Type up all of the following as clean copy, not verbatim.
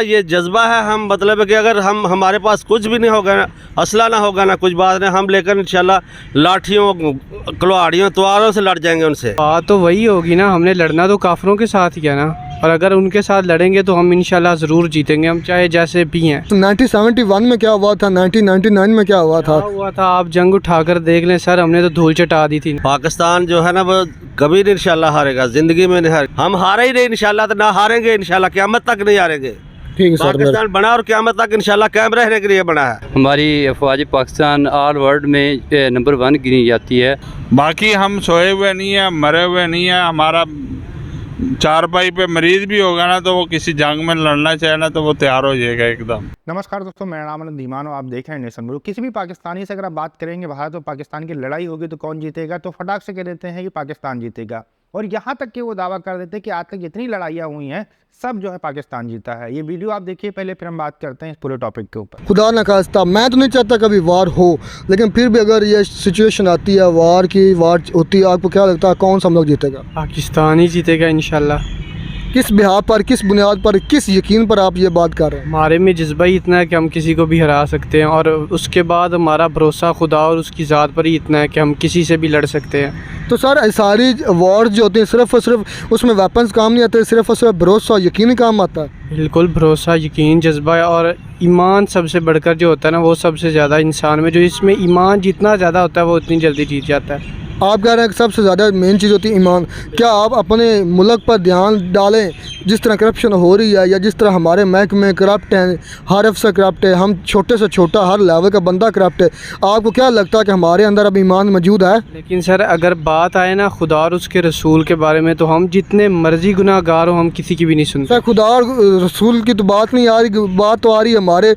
ये जज्बा है, हम मतलब है कि अगर हमारे पास कुछ भी नहीं होगा ना, असला ना होगा ना, कुछ बात नहीं, हम लेकर इंशाल्लाह लाठियों कुल्हाड़ियों तलवारों से लड़ जाएंगे उनसे। बात तो वही होगी ना, हमने लड़ना तो काफिरों के साथ ही है ना, और अगर उनके साथ लड़ेंगे तो हम इंशाल्लाह ज़रूर जीतेंगे, हम चाहे जैसे भी हैं। 1971 में क्या हुआ था, 1999 में क्या हुआ था आप जंग उठाकर देख लें सर, हमने तो धूल चटा दी थी। पाकिस्तान जो है ना वो कभी नहीं इंशाल्लाह हारेगा, जिंदगी में नहीं हारेगा, हम हारे ही नहीं इंशाल्लाह, तो ना हारेंगे इंशाल्लाह, क़यामत तक नहीं हारेंगे। ठीक है सर। पाकिस्तान बना और क़यामत तक इंशाल्लाह कायम रहने के लिए बना है। हमारी अफवाज पाकिस्तान ऑल वर्ल्ड में नंबर 1 गिनी जाती है। बाकी हम सोए हुए नहीं है, मरे हुए नहीं है, हमारा चारपाई पे मरीज भी होगा ना तो वो किसी जंग में लड़ना चाहे ना तो वो तैयार हो जाएगा एकदम। नमस्कार दोस्तों, मेरा नाम है धीमान और आप देख रहे हैं नेशन ब्लू। किसी भी पाकिस्तानी से अगर आप बात करेंगे भारत और पाकिस्तान की लड़ाई होगी तो कौन जीतेगा, तो फटाक से कह देते हैं कि पाकिस्तान जीतेगा, और यहाँ तक कि वो दावा कर देते हैं कि आज तक जितनी लड़ाइयाँ हुई हैं सब जो है पाकिस्तान जीता है। ये वीडियो आप देखिए पहले, फिर हम बात करते हैं इस पूरे टॉपिक के ऊपर। खुदा न खास्ता, मैं तो नहीं चाहता कभी वार हो, लेकिन फिर भी अगर ये सिचुएशन आती है वार की, वार होती है, आपको क्या लगता है कौन सा हम लोग जीतेगा? पाकिस्तान ही जीतेगा इंशाल्लाह। किस बिहार पर, किस बुनियाद पर, किस यकीन पर आप ये बात कर रहे हैं? हमारे में जज्बा ही इतना है कि हम किसी को भी हरा सकते हैं, और उसके बाद हमारा भरोसा खुदा और उसकी ज़ात पर ही इतना है कि हम किसी से भी लड़ सकते हैं। तो सर सारी वॉर्स जो होती हैं सिर्फ और सिर्फ उसमें वेपन्स काम नहीं आते, सिर्फ और सिर्फ भरोसा यकीन ही काम आता है। बिल्कुल, भरोसा, यकीन, जज्बा और ईमान सबसे बढ़कर जो होता है ना, वो सबसे ज़्यादा इंसान में, जो इसमें ईमान जितना ज़्यादा होता है वो उतनी जल्दी जीत जाता है। आप कह रहे हैं कि सबसे ज़्यादा मेन चीज़ होती है ईमान। क्या आप अपने मुल्क पर ध्यान डालें, जिस तरह करप्शन हो रही है या जिस तरह हमारे महकमे करप्ट हैं, हर अफसर करप्ट है, हम छोटे से छोटा हर लेवल का बंदा करप्ट है, आपको क्या लगता है कि हमारे अंदर अब ईमान मौजूद है? लेकिन सर अगर बात आए ना खुदा और उसके रसूल के बारे में, तो हम जितने मर्जी गुनाहगार हो हम किसी की भी नहीं सुनते। सर खुदा और रसूल की तो बात नहीं आ रही, बात तो आ रही है हमारे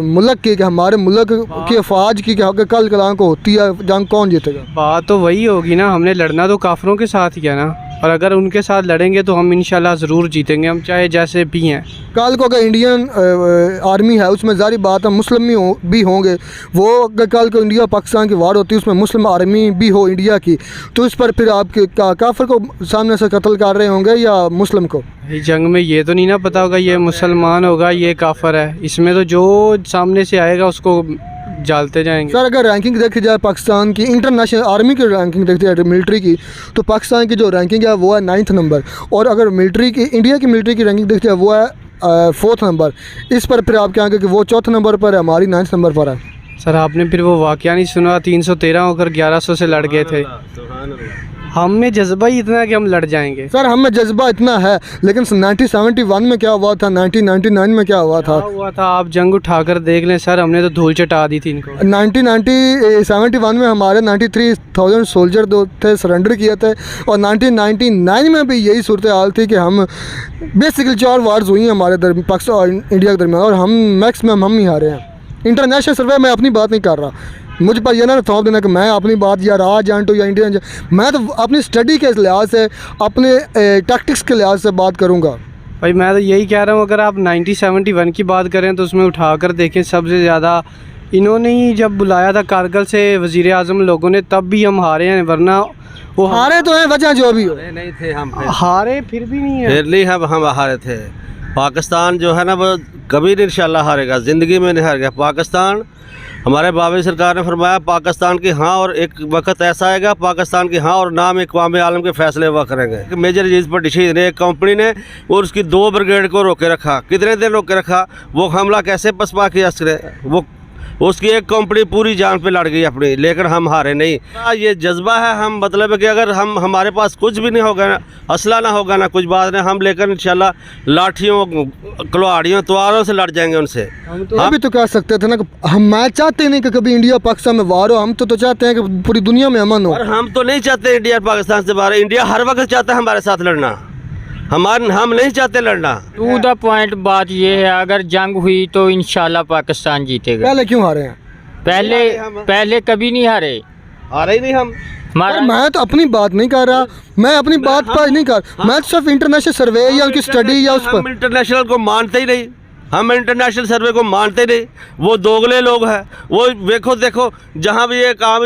मुल्क की, कि हमारे मुल्क की अफवाज की, कि कल कलाम को होती है जंग, कौन जीतेगा? बात तो वही होगी ना, हमने लड़ना तो काफिरों के साथ ही है ना, और अगर उनके साथ लड़ेंगे तो हम इंशाल्लाह ज़रूर जीतेंगे, हम चाहे जैसे भी हैं। कल को अगर इंडियन आर्मी है उसमें जारी बात है मुस्लिम भी होंगे, वो अगर कल को इंडिया पाकिस्तान की वार होती है उसमें मुस्लिम आर्मी भी हो इंडिया की, तो इस पर फिर आप काफिर को सामने से कत्ल कर रहे होंगे या मुस्लिम को? जंग में ये तो नहीं ना पता होगा ये मुसलमान होगा ये काफिर है, इसमें तो जो सामने से आएगा उसको जालते जाएंगे। सर अगर रैंकिंग देखी जाए पाकिस्तान की, इंटरनेशनल आर्मी की रैंकिंग देखी जाए मिलिट्री की, तो पाकिस्तान की जो रैंकिंग है वो है 9th नंबर, और अगर मिलिट्री की, इंडिया की मिलिट्री की रैंकिंग देखी जाए वो है 4th नंबर। इस पर फिर आप क्या कहेंगे कि वो 4th नंबर पर है, हमारी 9th नंबर पर है? सर आपने फिर वो वाक़या नहीं सुना, 313 होकर 1100 से लड़ गए थे। हम में जज्बा ही इतना है कि हम लड़ जाएंगे। सर हम में जज्बा इतना है, लेकिन 1971 में क्या हुआ था, 1999 में क्या हुआ था? आप जंग उठाकर देख लें सर, हमने तो धूल चटा दी थी इनको। 1971 में हमारे 93,000 सोल्जर दो थे, सरेंडर किए थे, और 1999 में भी यही सूरत हाल थी कि हम बेसिकली 4 वार्स हुई हैं हमारे पाकिस्तान और इंडिया के दरमियान, और हम मैक्सिमम हम ही हारे हैं। इंटरनेशनल सर्वे मैं अपनी बात नहीं कर रहा, मुझे पर यह ना थोप देना कि मैं अपनी बात या राजंट या इंडियन, मैं तो अपनी स्टडी के लिहाज से, अपने टैक्टिक्स के लिहाज से बात करूँगा। भाई मैं तो यही कह रहा हूँ, अगर आप 1971 की बात करें तो उसमें उठाकर देखें सबसे ज़्यादा इन्होंने ही जब बुलाया था कारगिल से वज़ीर आज़म लोगों ने, तब भी हम हारे हैं, वरना वो हारे तो हैं, वजह जो भी हो नहीं थे हम, हारे फिर भी नहीं है, फिर नहीं हम हारे थे। पाकिस्तान जो है ना वो कभी नहीं इंशाल्लाह हारेगा, ज़िंदगी में नहीं हारेगा पाकिस्तान। हमारे बाबा सरकार ने फरमाया पाकिस्तान की हाँ, और एक वक्त ऐसा आएगा पाकिस्तान की हाँ और नाम इक़वाम आलम के फैसले हुआ करेंगे। मेजर चीज़ पर डिसीजन एक कंपनी ने और उसकी 2 ब्रिगेड को रोके रखा, कितने दिन रोके रखा, वो हमला कैसे पसपा किया वो उसकी एक कंपनी पूरी जान पे लड़ गई अपनी, लेकिन हम हारे नहीं। ये जज्बा है, हम मतलब है कि अगर हमारे पास कुछ भी नहीं होगा ना, असला ना होगा ना, कुछ बात नहीं, हम लेकर इंशाल्लाह लाठियों कुल्हाड़ियों तलवारों से लड़ जाएंगे उनसे। हम भी तो कह सकते थे ना कि मैं चाहते नहीं कि कभी इंडिया पाकिस्तान में वार हो, हम तो चाहते हैं कि पूरी दुनिया में अमन हो। और हम तो नहीं चाहते इंडिया पाकिस्तान से बाहर, इंडिया हर वक्त चाहता है हमारे साथ लड़ना, हम नहीं चाहते लड़ना। टू द पॉइंट बात ये है, अगर जंग हुई तो इंशाल्लाह पाकिस्तान जीतेगा। पहले क्यों हारे हैं? पहले कभी नहीं हारे ही नहीं हम। मैं तो अपनी बात नहीं कर रहा, मैं अपनी बात पर नहीं कर, मैं तो सिर्फ इंटरनेशनल सर्वे या उनकी स्टडी या उस पर। इंटरनेशनल को मानते ही नहीं, हम इंटरनेशनल सर्वे को मानते नहीं, वो दोगले लोग हैं। वो देखो जहाँ भी ये काम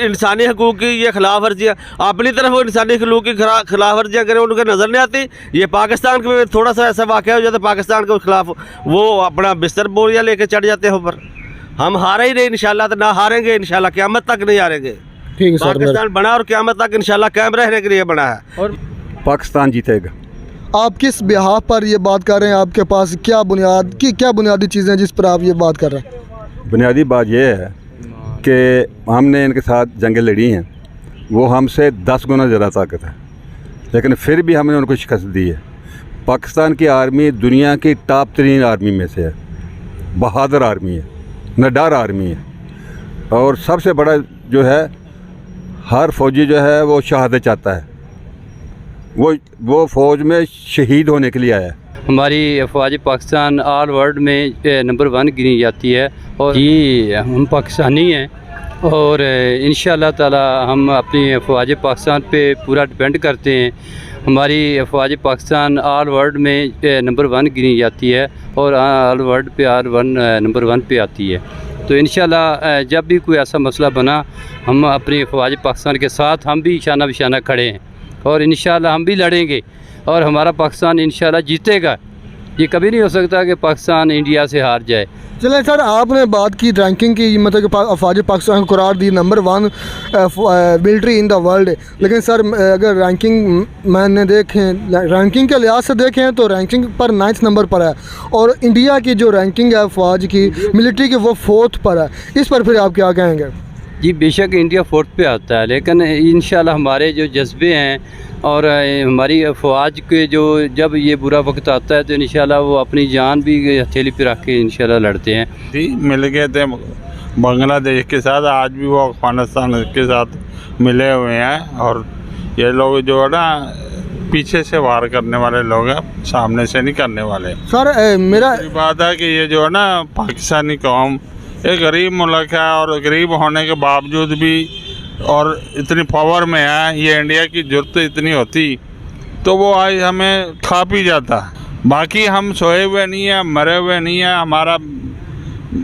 इंसानी हकूक़ की ये खिलाफ वर्जियाँ, अपनी तरफ वो इंसानी हकूक़ की खिलाफ वर्जियाँ करें, उनके नज़र नहीं आती। ये पाकिस्तान में थोड़ा सा ऐसा वाक़या हो जाता है, पाकिस्तान के खिलाफ वो अपना बिस्तर बोरिया लेके चढ़ जाते हैं ऊपर। हम हारे ही नहीं इंशाल्लाह, तो ना हारेंगे इंशाल्लाह, क़यामत तक नहीं हारेंगे। ठीक है सर। पाकिस्तान बना और क़यामत तक इंशाल्लाह कायम रहने के लिए बना है। और पाकिस्तान जीतेगा। आप किस बिहाफ पर ये बात कर रहे हैं? आपके पास क्या बुनियादी चीज़ें हैं जिस पर आप ये बात कर रहे हैं? बुनियादी बात यह है कि हमने इनके साथ जंगें लड़ी हैं, वो हमसे 10 गुना ज़्यादा ताकत है, लेकिन फिर भी हमने उनको शिकस्त दी है। पाकिस्तान की आर्मी दुनिया की टॉप 3 आर्मी में से है, बहादुर आर्मी है, निडर आर्मी है, और सबसे बड़ा जो है हर फौजी जो है वो शहादत चाहता है, वो फ़ौज में शहीद होने के लिए आया है। हमारी अफवाज पाकिस्तान ऑल वर्ल्ड में नंबर 1 गिनी जाती है, और ये हम पाकिस्तानी हैं और इंशाअल्लाह ताला हम अपनी अफवाज पाकिस्तान पे पूरा डिपेंड करते हैं। हमारी अफवाज पाकिस्तान ऑल वर्ल्ड में नंबर 1 गिनी जाती है और ऑल वर्ल्ड पे नंबर 1 पे आती है। तो इंशाअल्लाह जब भी कोई ऐसा मसला बना, हम अपनी अफवाज पाकिस्तान के साथ हम भी शाना बिशाना खड़े हैं, और इंशाअल्लाह हम भी लड़ेंगे और हमारा पाकिस्तान इंशाअल्लाह जीतेगा। ये कभी नहीं हो सकता कि पाकिस्तान इंडिया से हार जाए। चलें सर, आपने बात की रैंकिंग की, मतलब कि अफवाज पाकिस्तान को करार दी number 1 military in the world. लेकिन सर अगर रैंकिंग मैंने देखें, रैंकिंग के लिहाज से देखें तो रैंकिंग पर 9th नंबर पर है, और इंडिया की जो रैंकिंग है अफवाज की मिलिट्री की वो 4th पर है। इस पर फिर आप क्या कहेंगे? जी बेशक इंडिया 4th पे आता है, लेकिन इंशाल्लाह हमारे जो जज्बे हैं और हमारी अफवाज के जो जब ये बुरा वक्त आता है तो इंशाल्लाह वो अपनी जान भी हथेली पे रख के इंशाल्लाह लड़ते हैं। जी मिल गए थे बांग्लादेश के साथ, आज भी वो अफगानिस्तान के साथ मिले हुए हैं, और ये लोग जो है ना पीछे से वार करने वाले लोग हैं, सामने से नहीं करने वाले। सर मेरा बात है कि ये जो है ना पाकिस्तानी कौम एक गरीब मुल्क है, और गरीब होने के बावजूद भी और इतनी पावर में है, ये इंडिया की ज़रूरत इतनी होती तो वो आज हमें खा पी जाता। बाकी हम सोए हुए नहीं हैं, मरे हुए नहीं हैं। हमारा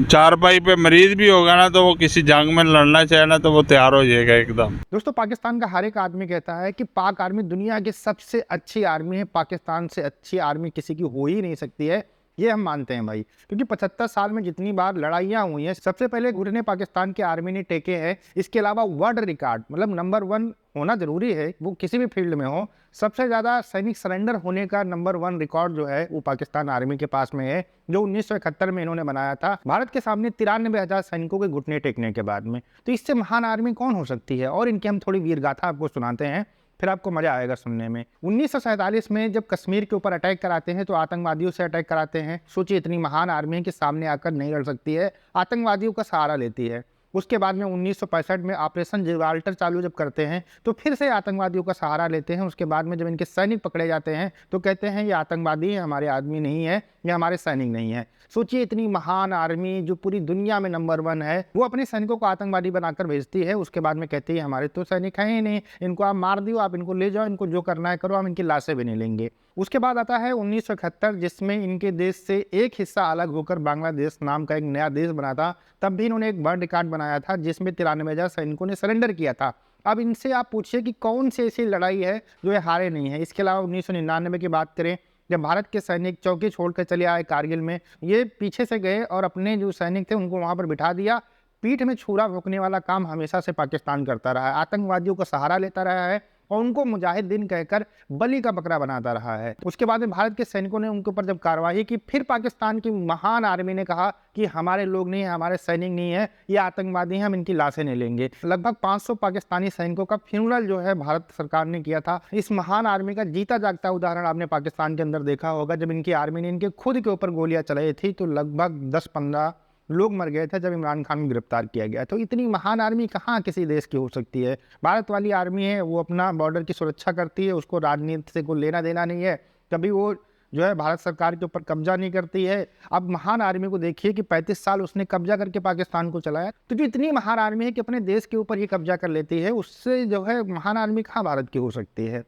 चारपाई पे मरीज़ भी होगा ना तो वो किसी जंग में लड़ना चाहे ना तो वो तैयार हो जाएगा एकदम। दोस्तों, पाकिस्तान का हर एक आदमी कहता है कि पाक आर्मी दुनिया की सबसे अच्छी आर्मी है, पाकिस्तान से अच्छी आर्मी किसी की हो ही नहीं सकती है। ये हम मानते हैं भाई, क्योंकि 75 साल में जितनी बार लड़ाइयाँ हुई हैं, सबसे पहले घुटने पाकिस्तान की आर्मी ने टेके हैं। इसके अलावा वर्ल्ड रिकॉर्ड, मतलब नंबर 1 होना ज़रूरी है, वो किसी भी फील्ड में हो। सबसे ज़्यादा सैनिक सरेंडर होने का नंबर 1 रिकॉर्ड जो है वो पाकिस्तान आर्मी के पास में है, जो 1971 में इन्होंने बनाया था भारत के सामने 93,000 सैनिकों के घुटने टेकने के बाद में। तो इससे महान आर्मी कौन हो सकती है? और इनकी हम थोड़ी वीरगाथा आपको सुनाते हैं, फिर आपको मजा आएगा सुनने में। 1947 में जब कश्मीर के ऊपर अटैक कराते हैं तो आतंकवादियों से अटैक कराते हैं। सोचिए, इतनी महान आर्मी है कि सामने आकर नहीं लड़ सकती है, आतंकवादियों का सहारा लेती है। उसके बाद में 1965 में ऑपरेशन जिब्राल्टर चालू जब करते हैं तो फिर से आतंकवादियों का सहारा लेते हैं। उसके बाद में जब इनके सैनिक पकड़े जाते हैं तो कहते हैं ये आतंकवादी है, हमारे आदमी नहीं है, ये हमारे सैनिक नहीं है। सोचिए, इतनी महान आर्मी जो पूरी दुनिया में नंबर 1 है, वो अपने सैनिकों को आतंकवादी बनाकर भेजती है। उसके बाद में कहती है हमारे तो सैनिक हैं ही नहीं, इनको आप मार दियो, आप इनको ले जाओ, इनको जो करना है करो, हम इनकी लाशें भी नहीं लेंगे। उसके बाद आता है 1971, जिसमें इनके देश से एक हिस्सा अलग होकर बांग्लादेश नाम का एक नया देश बना था। तब भी इन्होंने एक वर्ल्ड रिकॉर्ड बनाया था जिसमें 93,000 सैनिकों ने सरेंडर किया था। अब इनसे आप पूछिए कि कौन सी ऐसी लड़ाई है जो ये हारे नहीं है। इसके अलावा 1999 की बात करें, जब भारत के सैनिक चौकी छोड़कर चले आए कारगिल में, ये पीछे से गए और अपने जो सैनिक थे उनको वहाँ पर बिठा दिया। पीठ में छुरा भोंकने वाला काम हमेशा से पाकिस्तान करता रहा है, आतंकवादियों को सहारा लेता रहा है और उनको मुजाहिदीन कहकर बलि का बकरा बनाता रहा है। उसके बाद में भारत के सैनिकों ने उनके ऊपर जब कार्रवाई की, फिर पाकिस्तान की महान आर्मी ने कहा कि हमारे लोग नहीं है, हमारे सैनिक नहीं है, ये आतंकवादी हैं, हम इनकी लाशें नहीं लेंगे। लगभग 500 पाकिस्तानी सैनिकों का फ्यूनरल जो है भारत सरकार ने किया था। इस महान आर्मी का जीता जागता उदाहरण आपने पाकिस्तान के अंदर देखा होगा। जब इनकी आर्मी ने इनके खुद के ऊपर गोलियां चलाई थी तो लगभग 10-15 लोग मर गए थे जब इमरान खान को गिरफ्तार किया गया। तो इतनी महान आर्मी कहाँ किसी देश की हो सकती है? भारत वाली आर्मी है, वो अपना बॉर्डर की सुरक्षा करती है, उसको राजनीति से कोई लेना देना नहीं है, कभी वो जो है भारत सरकार के ऊपर कब्जा नहीं करती है। अब महान आर्मी को देखिए कि 35 साल उसने कब्जा करके पाकिस्तान को चलाया। तो जो इतनी महान आर्मी है कि अपने देश के ऊपर ही कब्जा कर लेती है, उससे जो है महान आर्मी कहाँ भारत की हो सकती है?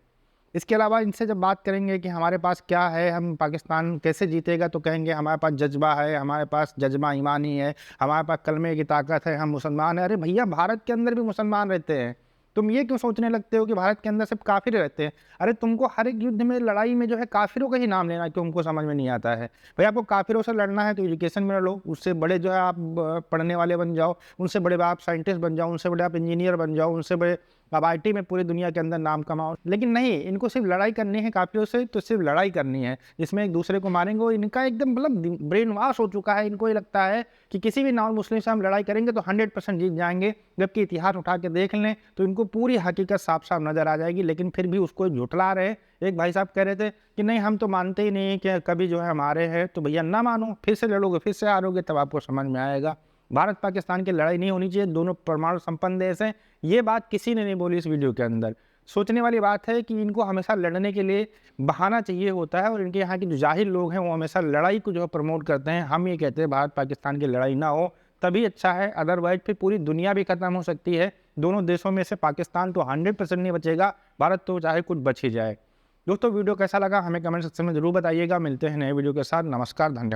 इसके अलावा इनसे जब बात करेंगे कि हमारे पास क्या है, हम पाकिस्तान कैसे जीतेगा, तो कहेंगे हमारे पास जज्बा है, हमारे पास जज्बा ईमानी है, हमारे पास कलमे की ताकत है, हम मुसलमान हैं। अरे भैया, भारत के अंदर भी मुसलमान रहते हैं। तुम ये क्यों सोचने लगते हो कि भारत के अंदर सिर्फ काफिर रहते हैं? अरे तुमको हर एक युद्ध में, लड़ाई में जो है काफिरों का ही नाम लेना क्यों हमको समझ में नहीं आता है? भाई आपको काफिरों से लड़ना है तो एजुकेशन में लो, उससे बड़े जो है आप पढ़ने वाले बन जाओ, उनसे बड़े आप साइंटिस्ट बन जाओ, उनसे बड़े आप इंजीनियर बन जाओ, उनसे बड़े आप IT में पूरी दुनिया के अंदर नाम कमाओ। लेकिन नहीं, इनको सिर्फ लड़ाई करनी है काफिरों से, तो सिर्फ लड़ाई करनी है जिसमें एक दूसरे को मारेंगे। इनका एकदम मतलब ब्रेन वॉश हो चुका है। इनको ये लगता है कि किसी भी नॉन मुस्लिम से हम लड़ाई करेंगे तो 100% जीत जाएंगे, जबकि इतिहास उठा के देख लें तो इनको पूरी हकीकत साफ साफ नज़र आ जाएगी। लेकिन फिर भी उसको झुठला रहे। एक भाई साहब कह रहे थे कि नहीं, हम तो मानते ही नहीं कि कभी जो है हमारे हैं। तो भैया ना मानो, फिर से लड़ोगे, फिर से हारोगे, तब आपको समझ में आएगा। भारत पाकिस्तान की लड़ाई नहीं होनी चाहिए, दोनों परमाणु संपन्न देश हैं। ये बात किसी ने नहीं बोली इस वीडियो के अंदर। सोचने वाली बात है कि इनको हमेशा लड़ने के लिए बहाना चाहिए होता है, और इनके यहाँ के जो जाहिल लोग हैं वो हमेशा लड़ाई को जो है प्रमोट करते हैं। हम ये कहते हैं भारत पाकिस्तान की लड़ाई ना हो तभी अच्छा है, अदरवाइज फिर पूरी दुनिया भी खत्म हो सकती है। दोनों देशों में से पाकिस्तान तो 100% नहीं बचेगा, भारत तो चाहे कुछ बच ही जाए। दोस्तों, वीडियो कैसा लगा हमें कमेंट सेक्शन में ज़रूर बताइएगा। मिलते हैं नए वीडियो के साथ। नमस्कार, धन्यवाद।